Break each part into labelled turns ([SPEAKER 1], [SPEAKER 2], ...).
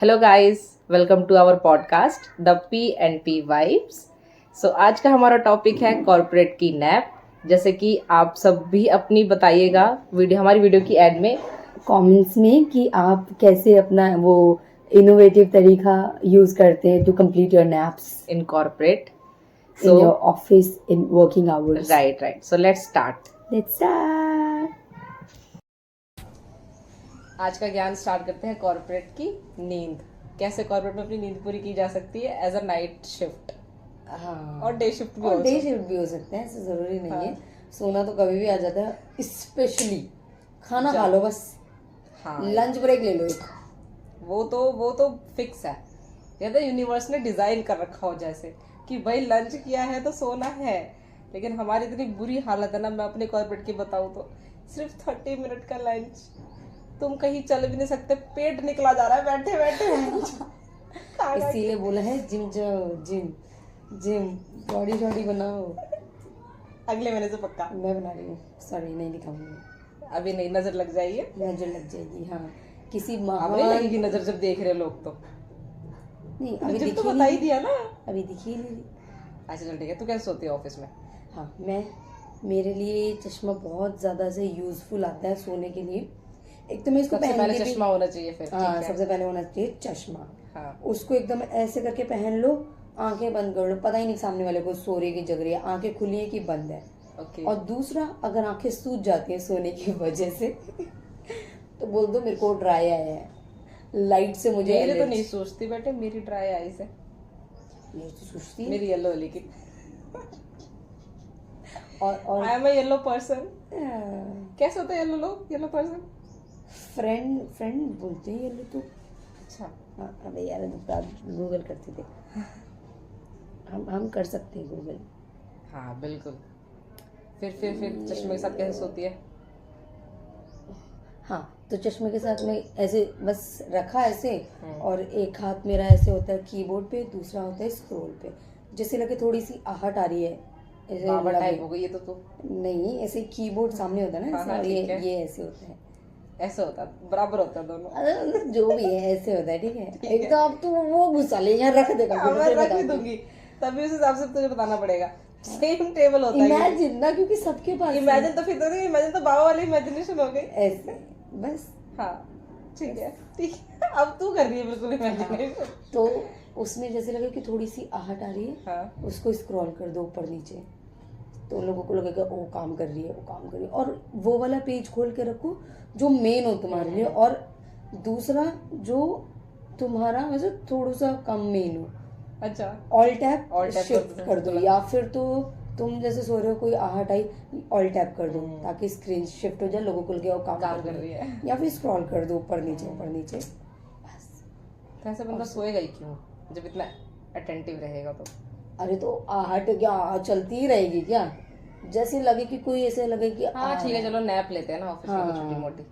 [SPEAKER 1] Hello guys, welcome to our podcast the P&P vibes. So आज का हमारा topic है कॉर्पोरेट की नैप। जैसे कि आप सब भी अपनी बताइएगा हमारी वीडियो की एड में
[SPEAKER 2] कमेंट्स में कि आप कैसे अपना वो इनोवेटिव तरीका यूज करते हैं to complete your naps
[SPEAKER 1] in corporate
[SPEAKER 2] in your office in working hours.
[SPEAKER 1] Right. So let's start. आज का ज्ञान स्टार्ट करते हैं कॉर्पोरेट की नींद। कैसे कॉर्पोरेट में अपनी नींद पूरी की जा सकती है एज अ नाइट शिफ्ट।
[SPEAKER 2] हाँ,
[SPEAKER 1] और डे शिफ्ट भी
[SPEAKER 2] और
[SPEAKER 1] हो
[SPEAKER 2] डे
[SPEAKER 1] सकती
[SPEAKER 2] शिफ्ट भी हो सकते हैं, ऐसे जरूरी नहीं है।
[SPEAKER 1] हाँ।
[SPEAKER 2] सोना तो कभी भी आ जाता है, स्पेशली खाना खा लो बस,
[SPEAKER 1] हाँ,
[SPEAKER 2] लंच ब्रेक ले लो एक।
[SPEAKER 1] वो तो फिक्स है। या तो यूनिवर्स ने डिजाइन कर रखा हो जैसे कि भाई लंच किया है तो सोना है। लेकिन हमारी इतनी बुरी हालत है ना, मैं अपने कॉर्पोरेट की बताऊँ तो सिर्फ 30 मिनट का लंच, तुम कहीं चल भी नहीं सकते, पेट निकला जा रहा है बैठे बैठे
[SPEAKER 2] इसीलिए बोला है जिम जाओ, जिम जिम बॉडी शॉडी बनाओ।
[SPEAKER 1] अगले महीने से पक्का।
[SPEAKER 2] मैं बना रही हूँ, सॉरी नहीं दिखाऊंगी,
[SPEAKER 1] अभी नहीं, नजर लग जाएगी।
[SPEAKER 2] नजर लग जाएगी। हाँ, किसी
[SPEAKER 1] अब
[SPEAKER 2] महान
[SPEAKER 1] नहीं लगेगी नजर जब देख रहे लोग तो।
[SPEAKER 2] नहीं, अभी
[SPEAKER 1] जिम तो
[SPEAKER 2] दिखी
[SPEAKER 1] बता ही
[SPEAKER 2] नहीं,
[SPEAKER 1] दिया ना।
[SPEAKER 2] अभी दिखी नहीं।
[SPEAKER 1] अच्छा चल ठीक है। तू कैसे सोती है ऑफिस में?
[SPEAKER 2] हाँ, मेरे लिए चश्मा बहुत ज़्यादा से यूजफुल आता है सोने के लिए। एक तो मैं इसको
[SPEAKER 1] सबसे पहले
[SPEAKER 2] पहनती भी,
[SPEAKER 1] चश्मा होना चाहिए फिर।
[SPEAKER 2] हाँ
[SPEAKER 1] ठीक है।
[SPEAKER 2] सबसे पहले होना चाहिए चश्मा।
[SPEAKER 1] हाँ।
[SPEAKER 2] उसको एकदम ऐसे करके पहन लो, आंखें बंद कर लो, पता ही नहीं सामने वाले को सो रही की जग रही है, आंखें खुली है कि बंद है।
[SPEAKER 1] ओके।
[SPEAKER 2] और दूसरा, अगर आंखें सूज जाती हैं सोने की वजह से तो बोल दो मेरे को ड्राई आया है, लाइट से मुझे
[SPEAKER 1] मेरे तो
[SPEAKER 2] एलर्जी।
[SPEAKER 1] नहीं सोचती बेटे, मेरी ड्राई आईज है।
[SPEAKER 2] ये तो सूझती है।
[SPEAKER 1] मेरी येलो लेकिन
[SPEAKER 2] और
[SPEAKER 1] I am a yellow person. कैसे होता है येलो लोग, येलो पर्सन?
[SPEAKER 2] फ्रेंड फ्रेंड बोलते हैं ये लोग तो।
[SPEAKER 1] अच्छा।
[SPEAKER 2] हाँ, अबे यार गूगल करते थे, हम कर सकते हैं गूगल।
[SPEAKER 1] हाँ बिल्कुल। फिर चश्मे के साथ कैसे सोती है?
[SPEAKER 2] हाँ, तो चश्मे के साथ में ऐसे बस रखा ऐसे, और एक हाथ मेरा ऐसे होता है कीबोर्ड पे, दूसरा होता है स्क्रॉल पे। जैसे लगे थोड़ी सी आहट आ रही है, ऐसे
[SPEAKER 1] बाबा
[SPEAKER 2] लगे।
[SPEAKER 1] टाइप हो गई ये तो तू।
[SPEAKER 2] नहीं, ऐसे कीबोर्ड सामने होता है ना,
[SPEAKER 1] हाँ, हाँ,
[SPEAKER 2] ऐसे, और
[SPEAKER 1] ठीक है।
[SPEAKER 2] ये ऐसे होता है।
[SPEAKER 1] ऐसे होता है, बराबर होता है दोनों।
[SPEAKER 2] अरे जो भी है ऐसे होता है, ठीक है।
[SPEAKER 1] ठीक
[SPEAKER 2] एक
[SPEAKER 1] है।
[SPEAKER 2] तो अब तू वो घुसा ले, यहाँ रख दे
[SPEAKER 1] हाँ,
[SPEAKER 2] कंप्यूटर
[SPEAKER 1] मैं
[SPEAKER 2] पे,
[SPEAKER 1] रख
[SPEAKER 2] बता
[SPEAKER 1] भी
[SPEAKER 2] दे।
[SPEAKER 1] दूंगी, तभी उस हिसाब से तुझे बताना पड़ेगा। सेम टेबल होता है।
[SPEAKER 2] इमेजिन ना, क्योंकि सबके पास
[SPEAKER 1] इमेजिन तो फिर तो नहीं, इमेजिन तो बाबा वाली इमेजिनेशन हो गई।
[SPEAKER 2] ऐसे बस।
[SPEAKER 1] हाँ ठीक है, ठीक है। अब तू कर रही है बिल्कुल इमेजिनेशन।
[SPEAKER 2] तो उसमें जैसे लगे कि थोड़ी सी आहट आ रही है,
[SPEAKER 1] हाँ।
[SPEAKER 2] उसको स्क्रॉल कर दो ऊपर नीचे, तो लोगों को लगेगा वो काम कर रही है, वो काम कर रही है। और वो वाला पेज खोल के रखो जो मेन हो तुम्हारे लिए, और दूसरा जो तुम्हारा वैसे थोड़ा सा कम मेन हो।
[SPEAKER 1] अच्छा।
[SPEAKER 2] ऑल टैप
[SPEAKER 1] Alt-tab
[SPEAKER 2] शिफ्ट कर दो, या फिर तो तुम जैसे सो रहे हो, कोई आहट आई, ऑल टैप कर दो ताकि स्क्रीन शिफ्ट हो जाए, लोगों को लगे वो काम
[SPEAKER 1] कर रही है।
[SPEAKER 2] या फिर स्क्रॉल कर दो ऊपर नीचे, ऊपर नीचे बस।
[SPEAKER 1] तो ऐसे बंदा सोएगा ही क्यों जब इतना अटेंटिव रहेगा तो?
[SPEAKER 2] अरे तो आहट क्या चलती ही रहेगी क्या? जैसे लगे कि कोई ऐसे लगे कि
[SPEAKER 1] हाँ ठीक है, चलो नैप लेते हैं ना ऑफिस में,
[SPEAKER 2] हाँ,
[SPEAKER 1] छोटी मोटी।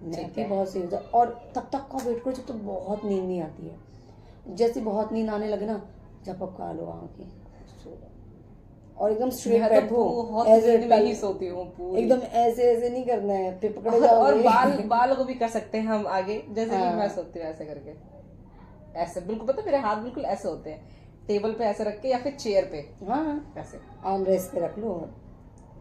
[SPEAKER 2] नैप भी बहुत सही होता है। और तब तक का वेट करो जब तक बहुत नींद नहीं आती है। जैसे बहुत नींद आने लगे ना, झपका लो आंखें, सो जाओ। और एकदम स्ट्रेट बैठो, ऐसे
[SPEAKER 1] नहीं सोती हूँ पूरी।
[SPEAKER 2] एकदम ऐसे ऐसे नहीं करना है, फिर पकड़े
[SPEAKER 1] और
[SPEAKER 2] जाओगे।
[SPEAKER 1] बाल को भी कर सकते हैं हम आगे, जैसे कि मैं सोती हूँ ऐसे करके। ऐसे बिल्कुल, पता है मेरे हाथ बिल्कुल ऐसे होते हैं, टेबल पे ऐसे रख के या फिर चेयर पे
[SPEAKER 2] हाँ,
[SPEAKER 1] ऐसे,
[SPEAKER 2] आर्म रेस्ट पे रख लो।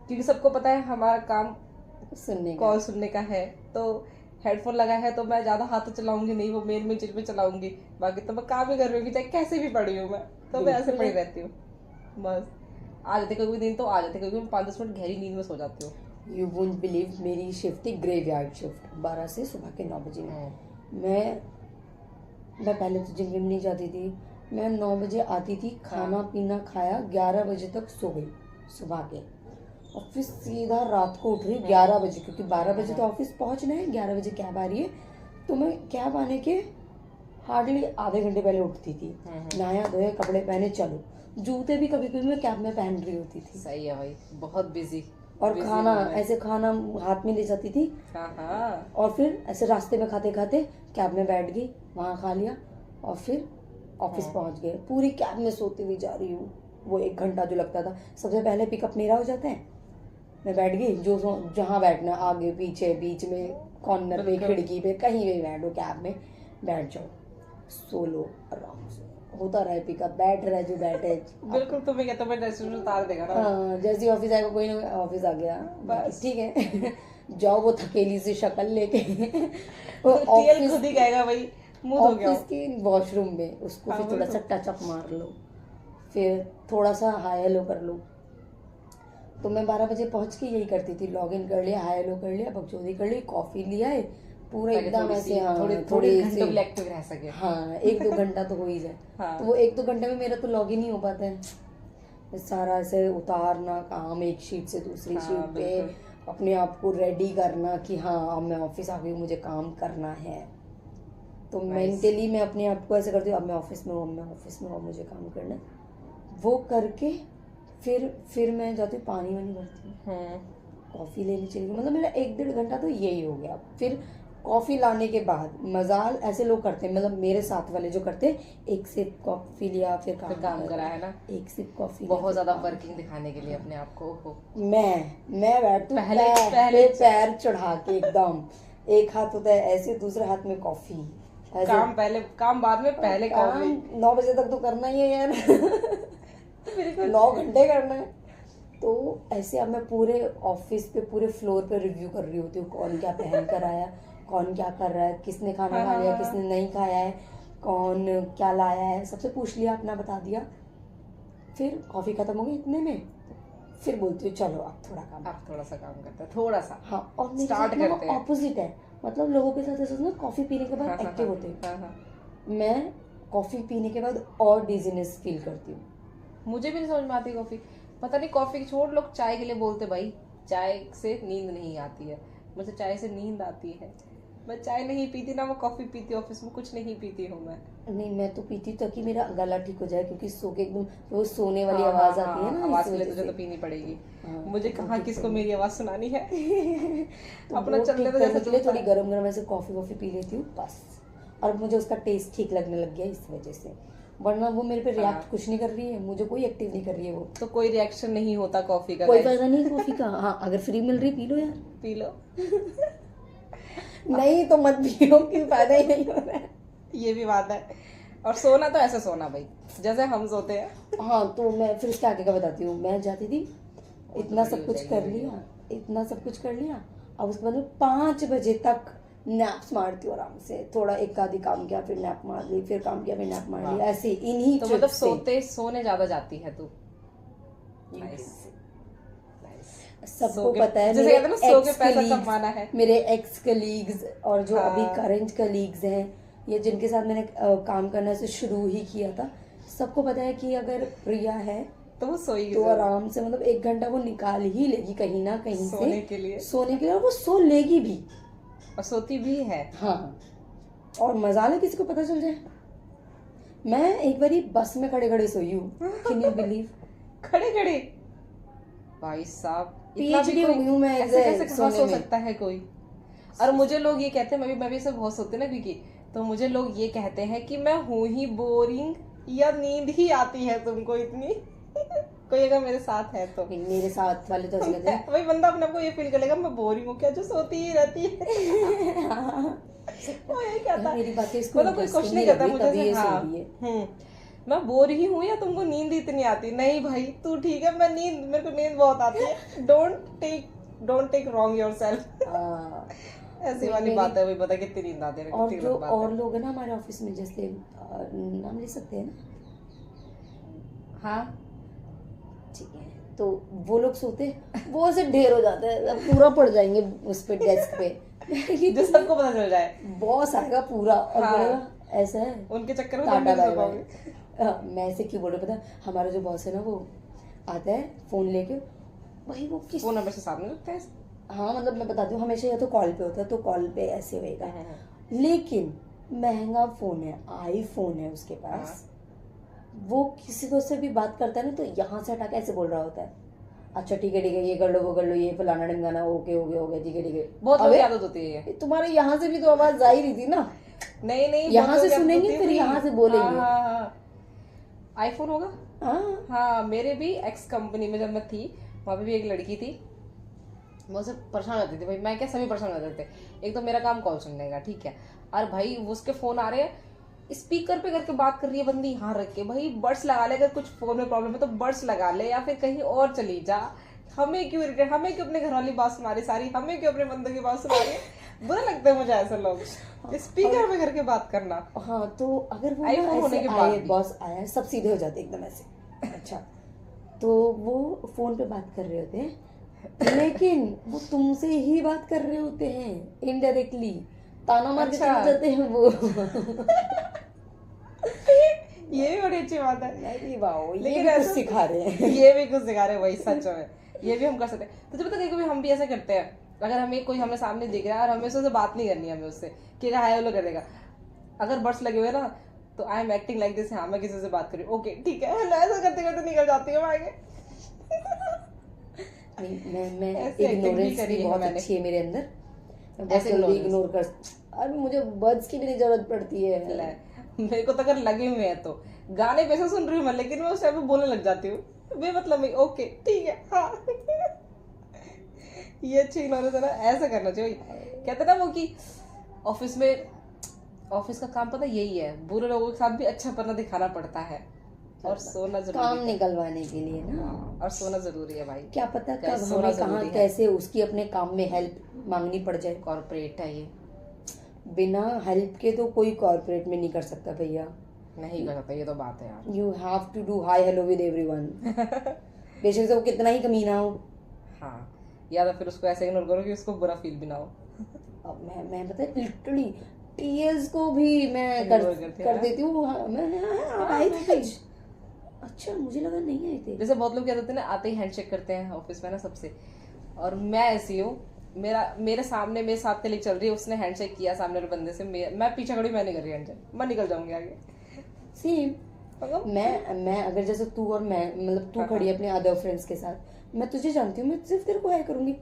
[SPEAKER 1] क्योंकि सबको पता है हमारा काम
[SPEAKER 2] सुनने का,
[SPEAKER 1] कॉल सुनने का है। तो हेडफोन लगा है तो मैं ज्यादा हाथ तो चलाऊंगी नहीं, वो मेन चीज पे चलाऊंगी। बाकी तो मैं काम ही कर रही हूँ, चाहे कैसे भी पड़ी हूँ मैं, तो मैं ऐसे पड़ी रहती हूँ बस। आ जाते कोई दिन तो आ जाते, क्योंकि मैं 5-10 मिनट गहरी नींद में सो जाती हूँ।
[SPEAKER 2] यू वोंट बिलीव, मेरी शिफ्ट थी ग्रेवयार्ड शिफ्ट, 12 से सुबह के 9 बजे में। मैं पहले तो जिम विम नहीं जाती थी। मैं 9 बजे आती थी, खाना पीना खाया, 11 बजे तक सो गई सुबह के, और फिर सीधा रात को उठ रही 11 बजे, क्योंकि 12 बजे तो ऑफिस पहुंचना है, 11 बजे कैब आ रही है। तो मैं कैब आने के हार्डली आधे घंटे पहले उठती थी, नहाया धोया, कपड़े पहने, चलो। जूते भी कभी कभी मैं कैब में पहन रही होती थी।
[SPEAKER 1] सही है भाई, बहुत बिजी।
[SPEAKER 2] और खाना ऐसे, खाना हाथ में ले जाती थी।
[SPEAKER 1] हाँ।
[SPEAKER 2] और फिर ऐसे रास्ते में खाते खाते कैब में बैठ गई, वहाँ खा लिया, और फिर ऑफिस पहुँच गए। पूरी कैब में सोती हुई जा रही हूँ। वो 1 घंटा जो लगता था, सबसे पहले पिकअप मेरा हो जाता है, मैं बैठ गई जहाँ बैठना, आगे पीछे बीच में, कॉर्नर पे, खिड़की पे, कहीं भी बैठो कैब में, बैठ जाओ। सो लो आराम से, होता रहे पिकअप, बैठ रहे जो बैठे।
[SPEAKER 1] बिल्कुल, तुम्हें क्या, तुम्हें ड्रेसिंग रूम उतार देगा ना।
[SPEAKER 2] हाँ, जैसे ऑफिस आएगा, कोई ना ऑफिस आ गया
[SPEAKER 1] बस।
[SPEAKER 2] ठीक है। जाओ वो थकेली सी शक्ल लेके वो
[SPEAKER 1] टीएल खुद ही कहेगा भाई मुंह धो गया
[SPEAKER 2] ऑफिस के वॉशरूम में, उसको
[SPEAKER 1] हाँ,
[SPEAKER 2] फिर
[SPEAKER 1] वही
[SPEAKER 2] थोड़ा
[SPEAKER 1] तो।
[SPEAKER 2] सा टचअप मार लो, फिर थोड़ा सा हाय हेलो कर लो। तो मैं 12 बजे पहुंच के यही करती थी, लॉग इन कर लिया, हाय हेलो कर लिया, बकचोदी कर ली, कॉफी लिया है पूरा
[SPEAKER 1] ताकि
[SPEAKER 2] एकदम
[SPEAKER 1] थोड़ी
[SPEAKER 2] ऐसे,
[SPEAKER 1] सी-
[SPEAKER 2] हाँ
[SPEAKER 1] थोड़े
[SPEAKER 2] थोड़ी
[SPEAKER 1] घंटों के लिए एक्टिव रह सके।
[SPEAKER 2] हाँ 1-2 घंटा तो हो ही जाए।
[SPEAKER 1] हाँ।
[SPEAKER 2] तो वो 1-2 घंटे में मेरा तो लॉग इन ही हो पाता है। ये सारा ऐसे उतारना काम एक शीट से दूसरी
[SPEAKER 1] हाँ,
[SPEAKER 2] शीट पे,
[SPEAKER 1] बिल्कुल।
[SPEAKER 2] अपने आप को रेडी करना कि हाँ अब मैं ऑफिस आ गई हूँ, मुझे काम करना है। तो मेंटली मैं अपने आप को ऐसे करती हूँ, अब मैं ऑफिस में हूँ, अब मैं ऑफिस में हूँ, मुझे काम करना है। वो करके फिर मैं जाती हूँ, पानी वानी भरती हूँ, कॉफ़ी लेनी चाहिए, मतलब मेरा 1-1.5 घंटा तो यही हो गया। फिर कॉफ़ी लाने के बाद मजाल ऐसे लोग करते हैं, मतलब मेरे साथ वाले जो करते हैं, एक सिप कॉफ़ी लिया फिर
[SPEAKER 1] काम करा है ना,
[SPEAKER 2] एक सिप कॉफ़ी
[SPEAKER 1] बहुत ज्यादा वर्किंग दिखाने के लिए अपने आप को।
[SPEAKER 2] मैं बैठती हूँ
[SPEAKER 1] पहले-
[SPEAKER 2] पे पैर चढ़ा के एकदम, एक हाथ होता है ऐसे, दूसरे हाथ में कॉफ़ी, ऐसे
[SPEAKER 1] काम पहले, काम बाद में, पहले कॉफी।
[SPEAKER 2] 9 बजे तक तो करना ही है यार।
[SPEAKER 1] बिल्कुल।
[SPEAKER 2] 9 घंटे करना है। तो ऐसे अब मैं पूरे ऑफिस पे, पूरे फ्लोर पे रिव्यू कर रही होती हूँ, कौन क्या पहन कर आया, कौन क्या कर रहा है, किसने खाना खा लिया, किसने नहीं खाया है, कौन क्या लाया है, सबसे पूछ लिया, अपना बता दिया। फिर कॉफी खत्म हो गई इतने में, फिर बोलती हूँ चलो अब थोड़ा काम,
[SPEAKER 1] आप थोड़ा सा काम करते हैं, थोड़ा सा।
[SPEAKER 2] हाँ। और मेरे
[SPEAKER 1] स्टार्ट
[SPEAKER 2] साथ ना
[SPEAKER 1] करते हैं।
[SPEAKER 2] ऑपोजिट है, मतलब लोगों के साथ ऐसा ना कॉफी पीने के बाद
[SPEAKER 1] हाँ, हाँ,
[SPEAKER 2] एक्टिव होते हैं,
[SPEAKER 1] हाँ, हाँ।
[SPEAKER 2] मैं कॉफी पीने के बाद और डिजीनेस फील करती हूँ।
[SPEAKER 1] मुझे भी नहीं समझ में आती कॉफी, पता नहीं, कॉफी छोड़, लोग चाय के लिए बोलते भाई चाय से नींद नहीं आती है, मुझे चाय से नींद आती है। मैं चाय नहीं पीती ना, मैं कॉफी पीती, ऑफिस में कुछ नहीं पीती हूँ मैं।
[SPEAKER 2] नहीं, मैं तो पीती हूँ ताकि मेरा गला ठीक हो जाए, क्योंकि सो के एकदम वो सोने वाली
[SPEAKER 1] हाँ,
[SPEAKER 2] आवाज
[SPEAKER 1] हाँ,
[SPEAKER 2] आती है ना,
[SPEAKER 1] आवाज
[SPEAKER 2] इस
[SPEAKER 1] के लिए
[SPEAKER 2] वजह
[SPEAKER 1] तुझे
[SPEAKER 2] से।
[SPEAKER 1] तो पीनी पड़ेगी।
[SPEAKER 2] हाँ,
[SPEAKER 1] मुझे
[SPEAKER 2] तो
[SPEAKER 1] कहाँ
[SPEAKER 2] ठीक
[SPEAKER 1] किसको
[SPEAKER 2] करनी।
[SPEAKER 1] मेरी आवाज सुनानी है।
[SPEAKER 2] तो
[SPEAKER 1] अपना
[SPEAKER 2] वो
[SPEAKER 1] चलने
[SPEAKER 2] ठीक
[SPEAKER 1] तो
[SPEAKER 2] करने
[SPEAKER 1] जैसे
[SPEAKER 2] के लिए
[SPEAKER 1] चलता
[SPEAKER 2] थोड़ी
[SPEAKER 1] है।
[SPEAKER 2] गरम गरम ऐसे कॉफी वॉफी पी लेती हूँ बस, और मुझे उसका टेस्ट ठीक लगने लग गया इस वजह से, वरना वो मेरे पे रिएक्ट कुछ नहीं कर रही है, मुझे कोई एक्टिव नहीं कर रही है वो।
[SPEAKER 1] तो कोई रिएक्शन नहीं होता कॉफी का,
[SPEAKER 2] कोई
[SPEAKER 1] guys।
[SPEAKER 2] फायदा नहीं कॉफी का, हाँ अगर फ्री मिल रही पी लो यार,
[SPEAKER 1] पी लो।
[SPEAKER 2] नहीं तो मत पियो, क्यों फायदा ही नहीं हो रहा है।
[SPEAKER 1] ये भी बात है। और सोना तो ऐसे सोना भाई जैसे हम सोते हैं।
[SPEAKER 2] हाँ, तो मैं फिर उसके आगे का बताती हूँ। मैं जाती थी, इतना
[SPEAKER 1] बड़ी
[SPEAKER 2] सब
[SPEAKER 1] हो
[SPEAKER 2] कुछ
[SPEAKER 1] जाएगी
[SPEAKER 2] कर
[SPEAKER 1] वीडियो।
[SPEAKER 2] लिया, इतना सब कुछ कर लिया, अब उसके बाद में 5 बजे तक नैप्स मारती हूँ आराम से, थोड़ा एक आधी काम किया, फिर नैप मार ली, फिर काम किया, फिर नैप मार ली, ऐसे इन्हीं
[SPEAKER 1] तो
[SPEAKER 2] ट्रिप
[SPEAKER 1] मतलब
[SPEAKER 2] से।
[SPEAKER 1] सोने ज्यादा जाती है तू।
[SPEAKER 2] You can
[SPEAKER 1] Nice.
[SPEAKER 2] say.
[SPEAKER 1] Nice.
[SPEAKER 2] सबको
[SPEAKER 1] सो के-
[SPEAKER 2] पता है,
[SPEAKER 1] जैसे
[SPEAKER 2] मेरे
[SPEAKER 1] कहते हैं ना, सो के
[SPEAKER 2] एक्स
[SPEAKER 1] पैसा
[SPEAKER 2] कलीग्स,
[SPEAKER 1] कमाना है।
[SPEAKER 2] मेरे एक्स कलीग्स और जो
[SPEAKER 1] हाँ।
[SPEAKER 2] अभी करंट कलीग्स हैं, या जिनके साथ मैंने काम करना से शुरू ही किया था, सबको पता है कि अगर प्रिया है
[SPEAKER 1] तो वो सोएगी
[SPEAKER 2] तो
[SPEAKER 1] जरूर।
[SPEAKER 2] आराम से, मतलब 1 घंटा वो निकाल ही लेगी कहीं ना कहीं
[SPEAKER 1] सोने
[SPEAKER 2] से
[SPEAKER 1] के लिए।
[SPEAKER 2] सोने के लिए, और वो सो लेगी भी।
[SPEAKER 1] और सोती भी है।
[SPEAKER 2] हाँ, और मजाल है किसी को पता चल जाए। मैं एक बारी बस में खड़े खड़े सोई हूँ, कैन यू बिलीव।
[SPEAKER 1] खड़े खड़े भाई साहब, इतना भी
[SPEAKER 2] PhD हो
[SPEAKER 1] कोई
[SPEAKER 2] गई हूँ मैं
[SPEAKER 1] ऐसे कैसे कहाँ
[SPEAKER 2] सोने
[SPEAKER 1] सो
[SPEAKER 2] में।
[SPEAKER 1] सकता है कोई। और मुझे लोग ये कहते हैं, मैं भी इसे बहुत सोती ना क्योंकि, तो मुझे लोग ये कहते हैं कि मैं हूँ ही बोरिंग, या नींद ही आती है तुमको इतनी। कोई अगर मेरे साथ है तो
[SPEAKER 2] मेरे साथ वाले तो ऐसे कहते हैं,
[SPEAKER 1] वही बंदा अपने आप को ये फील कर लेगा मैं बोरिंग हूँ क्या, जो सोती ही रहती है। वो ये कहता है,
[SPEAKER 2] मेरी बातें इसको
[SPEAKER 1] मतलब कोई क्वेश्चन नहीं करता मुझे
[SPEAKER 2] तभी
[SPEAKER 1] से,
[SPEAKER 2] ये सो
[SPEAKER 1] हाँ,
[SPEAKER 2] रही है।
[SPEAKER 1] मैं बोर ही हूँ या तुमको नींद इतनी आती। नहीं भाई तू ठीक है, मैं मेरे को नींद बहुत आती है। Don't take wrong yourself.
[SPEAKER 2] हाँ,
[SPEAKER 1] ऐसी वाली बात है, वही पता कितनी नींद आती है,
[SPEAKER 2] और
[SPEAKER 1] कितनी
[SPEAKER 2] जो
[SPEAKER 1] गलत बात है।
[SPEAKER 2] और लोग हैं ना हमारे ऑफिस में, जैसे नाम ले सकते हैं ना,
[SPEAKER 1] हाँ
[SPEAKER 2] ठीक है, तो वो लोग सोते, वो ऐसे ढेर हो जाते हैं, पूरा पड़ जाएंगे उस पे डेस्क पे।
[SPEAKER 1] जो सबको पता चल जाए,
[SPEAKER 2] बॉस आएगा पूरा और
[SPEAKER 1] हाँ।
[SPEAKER 2] बोलेगा ऐसा है,
[SPEAKER 1] उनके चक्कर में तुम
[SPEAKER 2] टाटा
[SPEAKER 1] भी नहीं
[SPEAKER 2] बाय
[SPEAKER 1] सो
[SPEAKER 2] बाय।
[SPEAKER 1] पाओगे।
[SPEAKER 2] मैं ऐसे क्यों बोल रहा, पता है, हमारा जो बॉस है ना, वो आता है फोन लेके, भाई वो किस,
[SPEAKER 1] फोन हमेशा सामने रखते हैं।
[SPEAKER 2] हाँ मतलब मैं बताती हूँ, हमेशा या तो कॉल पे होता है, तो कॉल पे ऐसे होएगा, लेकिन महंगा फोन है, आईफोन है उसके पास, वो किसी को से भी बात करता है ना, तो यहाँ से हटा के ऐसे बोल रहा होता है, अच्छा ठीक है ये कर लो, वो कर लो, ये फलाना ढंगाना, ओके हो गया, ठीक है।
[SPEAKER 1] बहुत लोग
[SPEAKER 2] अबे,
[SPEAKER 1] आदत होती है ये।
[SPEAKER 2] तुम्हारे यहाँ से भी तो आवाज जा ही रही थी ना,
[SPEAKER 1] नहीं
[SPEAKER 2] यहाँ
[SPEAKER 1] बहुत
[SPEAKER 2] से
[SPEAKER 1] लोग आदत
[SPEAKER 2] सुनेंगे,
[SPEAKER 1] होती है
[SPEAKER 2] फिर
[SPEAKER 1] भाई।
[SPEAKER 2] यहाँ से बोलेंगे।
[SPEAKER 1] हाँ। आईफोन होगा।
[SPEAKER 2] हाँ,
[SPEAKER 1] हाँ, मेरे भी एक्स कंपनी में जब मैं थी, वहाँ पे भी एक लड़की थी, वो उसे परेशान करती थी भाई, मैं क्या सभी परेशान करते थे। एक तो मेरा काम कॉल सुनने का, ठीक है, और भाई वो उसके फोन आ रहे हैं, स्पीकर पे करके बात कर रही है बंदी यहाँ रख के, भाई बड्स लगा ले, अगर कुछ फोन में प्रॉब्लम है तो बड्स लगा ले या फिर कहीं और चली जा। हमें क्यों इरिटेट, हमें क्यों अपने घर वाली बात सुना रही सारी, हमें क्यों अपने बंदों की बात सुना रही है। बुरा लगता है मुझे ऐसे लोग स्पीकर पे करके बात करना।
[SPEAKER 2] हाँ तो अगर वो
[SPEAKER 1] iPhone
[SPEAKER 2] ना
[SPEAKER 1] होने
[SPEAKER 2] ऐसे
[SPEAKER 1] के बाद
[SPEAKER 2] आए,
[SPEAKER 1] भी।
[SPEAKER 2] बॉस आया, सब सीधे हो जाते एकदम ऐसे। अच्छा, तो वो फोन पे बात कर रहे होते हैं, लेकिन वो तुमसे ही बात कर रहे होते हैं इनडायरेक्टली, ताना मार के चले जाते हैं वो।
[SPEAKER 1] ये भी बड़ी अच्छी बात है।
[SPEAKER 2] नहीं वाओ, ये
[SPEAKER 1] लेकिन
[SPEAKER 2] भी कुछ
[SPEAKER 1] ऐसा-
[SPEAKER 2] सिखा रहे हैं।
[SPEAKER 1] ये भी कुछ सिखा रहे हैं, वही सच है। ये भी हम कर सकते हैं। तो जब तक कभी हम भी ऐसा करते हैं, अगर हमें कोई हमें सामने दिख रहा है और हमें उससे बात नहीं करनी है, हमें उससे कि हाय हेलो कर देगा, अगर बर्ड्स लगे हुए ना तो I am acting like this, हाँ मैं किसी से बात करी, ओके ठीक है, हेलो, ऐसा करते करते निकल जाती हूँ आगे।
[SPEAKER 2] मैं
[SPEAKER 1] ऐसे acting भी
[SPEAKER 2] इग्नोरेंस
[SPEAKER 1] करी
[SPEAKER 2] भी
[SPEAKER 1] है
[SPEAKER 2] बहुत
[SPEAKER 1] मैंने।
[SPEAKER 2] अच्छी है मेरे अंदर, मैं बहुत
[SPEAKER 1] ऐसे
[SPEAKER 2] जल्दी
[SPEAKER 1] ignorance।
[SPEAKER 2] इग्नोर कर। अरे मुझे वर्ड्स की भी नहीं जरूरत पड़ती है।
[SPEAKER 1] ले, मेरे को तो अगर लगे हुए हैं तो गाने पैसे सुन रही हूँ मैं, लेकिन मैं उस टाइम पे बोलने लग जाती हूँ बेमतलब में, ओके ठीक है हाँ। ये अच्छी इग्नोरेंस है ना, ऐसा करना चाहिए। कहते ना वो कि ऑफिस में, ऑफिस का काम पता यही है, बुरे लोगों के साथ भी अच्छा पन्ना दिखाना पड़ता है, और सोना
[SPEAKER 2] काम
[SPEAKER 1] जरूरी है।
[SPEAKER 2] निकलवाने के लिए ना,
[SPEAKER 1] और सोना जरूरी है भाई।
[SPEAKER 2] क्या पता
[SPEAKER 1] क्या
[SPEAKER 2] कब
[SPEAKER 1] सोना
[SPEAKER 2] हमें
[SPEAKER 1] जरूरी
[SPEAKER 2] कहाँ
[SPEAKER 1] है।
[SPEAKER 2] कैसे उसकी अपने काम में हेल्प मांगनी पड़ जाए।
[SPEAKER 1] कॉर्पोरेट है ये,
[SPEAKER 2] बिना हेल्प के तो कोई कॉर्पोरेट में नहीं कर सकता भैया।
[SPEAKER 1] नहीं कर सकता, ये तो बात है यार।
[SPEAKER 2] You have to do hi hello with everyone, बेशक से वो कितना ही कमीना हो।
[SPEAKER 1] हाँ, या तो फिर उसको ऐसे इग्नोर करो कि उसको बुरा फील भी ना हो।
[SPEAKER 2] अब मैं पता है लिटरली टीएस को भी मैं
[SPEAKER 1] Ignore करते
[SPEAKER 2] कर
[SPEAKER 1] हैं।
[SPEAKER 2] देती हूँ। हाँ, मैं आए थे आज। अच्छा, मुझे लगा नहीं आए थे।
[SPEAKER 1] जैसे बहुत लोग क्या करते हैं ना, आते ही हैंडशेक करते हैं ऑफिस में ना सबसे, और मैं ऐसी हूँ, मेरे सामने मेरे साथ कलीग चल रही है, उसने हैंडशेक किया सामने वाले बंदे से, मैं पीछे खड़ी, मैं नहीं कर रही हैंडशेक, मैं निकल जाऊंगी आगे।
[SPEAKER 2] सेम
[SPEAKER 1] मतलब
[SPEAKER 2] मैं अगर जैसे तू और मैं, मतलब तू खड़ी है अपने अदर फ्रेंड्स के साथ, मैं तुझे जानती हूँ, मैं सिर्फ तेरे को हाय करूंगी।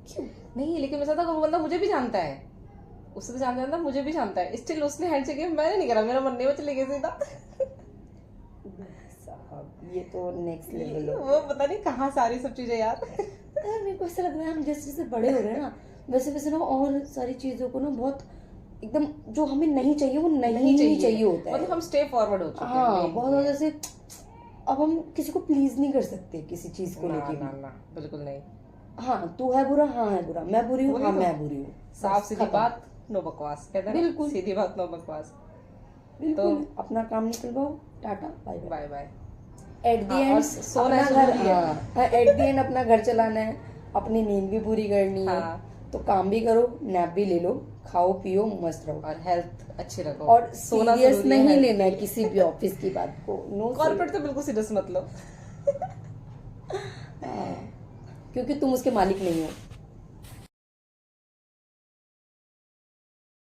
[SPEAKER 2] क्यों?
[SPEAKER 1] नहीं, लेकिन मैं चाहता वो बंदा मुझे भी जानता है, उससे तो जानता है, मुझे भी जानता है, स्टिल उसने हैंडशेक किया, मैंने नहीं करा, मेरा मन नहीं, वो चले गए सीधा।
[SPEAKER 2] साहब ये तो नेक्स्ट लेवल हो।
[SPEAKER 1] वो पता नहीं कहाँ सारी सब चीजें यार।
[SPEAKER 2] मेरे को ऐसा लग रहा है हम जैसे जैसे बड़े हो रहे हैं ना, वैसे वैसे ना और सारी चीजों को ना बहुत एकदम जो हमें नहीं चाहिए वो नहीं चाहिए होता है।
[SPEAKER 1] मतलब हम स्टे फॉरवर्ड हो चुके हैं।
[SPEAKER 2] हाँ
[SPEAKER 1] main
[SPEAKER 2] बहुत ज्यादा से, अब हम किसी को प्लीज नहीं कर सकते किसी चीज को
[SPEAKER 1] ना
[SPEAKER 2] लेके
[SPEAKER 1] ना
[SPEAKER 2] भी।
[SPEAKER 1] ना, बिल्कुल नहीं।
[SPEAKER 2] हाँ तू है बुरा, हाँ है बुरा, मैं बुरी हूँ,
[SPEAKER 1] वही
[SPEAKER 2] हाँ
[SPEAKER 1] तो।
[SPEAKER 2] मैं बुरी हूँ,
[SPEAKER 1] साफ
[SPEAKER 2] बस
[SPEAKER 1] सीधी
[SPEAKER 2] खत्म।
[SPEAKER 1] बात, नो बकवास, कहते हैं ना,
[SPEAKER 2] बिल्कुल।
[SPEAKER 1] सीधी बात नो बकवास।
[SPEAKER 2] बिल्कुल अपना काम निकलवाओ, tata bye bye.
[SPEAKER 1] Bye bye.
[SPEAKER 2] At the
[SPEAKER 1] हाँ,
[SPEAKER 2] एंड
[SPEAKER 1] और सोना
[SPEAKER 2] अपना घर,
[SPEAKER 1] जरूरी है।
[SPEAKER 2] हाँ एट द एंड अपना घर चलाना है, अपनी नींद भी पूरी करनी है,
[SPEAKER 1] हाँ।
[SPEAKER 2] तो काम भी करो, नैप भी ले लो, खाओ पियो मस्त रहो,
[SPEAKER 1] और हेल्थ अच्छी रखो,
[SPEAKER 2] और
[SPEAKER 1] सोना
[SPEAKER 2] सीरियस
[SPEAKER 1] जरूरी है
[SPEAKER 2] नहीं
[SPEAKER 1] health
[SPEAKER 2] लेना है
[SPEAKER 1] के लिए।
[SPEAKER 2] किसी भी ऑफिस की बात को। नो
[SPEAKER 1] कॉर्पोरेट तो बिल्कुल सीरियस मत लो।
[SPEAKER 2] क्योंकि तुम उसके मालिक नहीं हो।